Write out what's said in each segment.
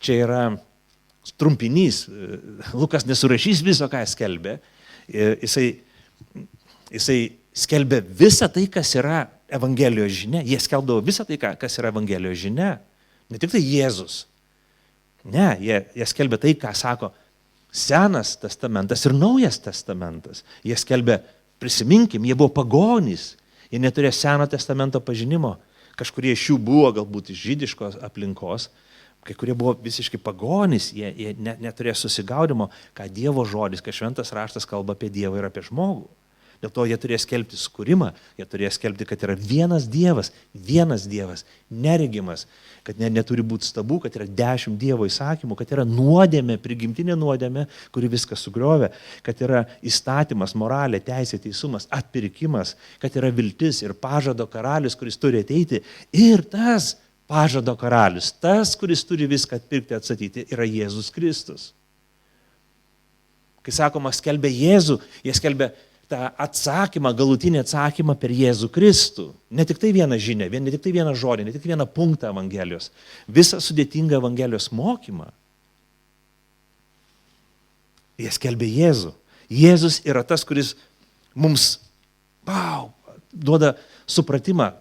čia yra trumpinys. Lukas nesurašys viso, ką jis skelbė. Jisai skelbė visą tai, kas yra Evangelijos žinia. Jie skelbdavo visą tai, kas yra Evangelijos žinia. Ne tik tai Jėzus. Ne, jie skelbė tai, ką sako Senas testamentas ir Naujas testamentas. Jie skelbė, prisiminkim, jie buvo pagonys. Jie neturėjo Seno testamento pažinimo. Kažkurie iš jų buvo galbūt iš žydiškos aplinkos. Kai kurie buvo visiškai pagonys, jie neturėjo susigaudimo, ką Dievo žodis, ką šventas raštas kalba apie Dievą ir apie žmogų. Dėl to jie turėjo skelbti sukūrimą, jie turėjo skelbti, kad yra vienas Dievas, neregimas, kad neturi būti stabų, kad yra 10 Dievo įsakymų, kad yra nuodėmė, prigimtinė nuodėmė, kuri viską sugriovė, kad yra įstatymas, moralė, teisė, teisumas, atpirkimas, kad yra viltis ir pažado karalius, kuris turi ateiti. Ir tas pažado karalius, tas, kuris turi viską atpirkti, atstatyti, yra Jėzus Kristus. Kai sakoma, skelbia Jėzų, jie skelbia tą atsakymą, galutinį atsakymą per Jėzų Kristų. Ne tik tai vieną žinią, ne tik tai vieną žodį, ne tik vieną punktą Evangelijos. Visą sudėtingą Evangelijos mokymą. Jie skelbia Jėzų. Jėzus yra tas, kuris mums duoda supratimą,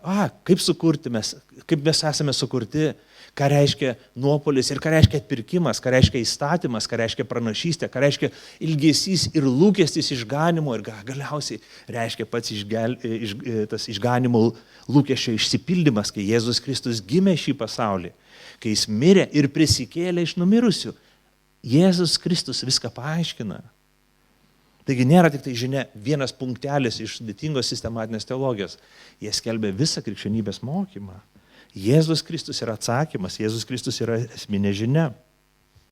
kaip sukurti mes, kaip mes esame sukurti, ką reiškia nuopolis ir ką reiškia atpirkimas, ką reiškia įstatymas, ką reiškia pranašystė, ką reiškia ilgesys ir lūkestis išganimo ir galiausiai reiškia pats tas išganimo lūkesčio išsipildymas, kai Jėzus Kristus gimė šį pasaulį, kai jis mirė ir prisikėlė iš numirusių. Jėzus Kristus viską paaiškina. Taigi nėra tik tai žinia vienas punktelis iš sudėtingos sistematinės teologijos. Jie skelbia visą krikščionybės mokymą. Jėzus Kristus yra atsakymas, Jėzus Kristus yra esminė žinia.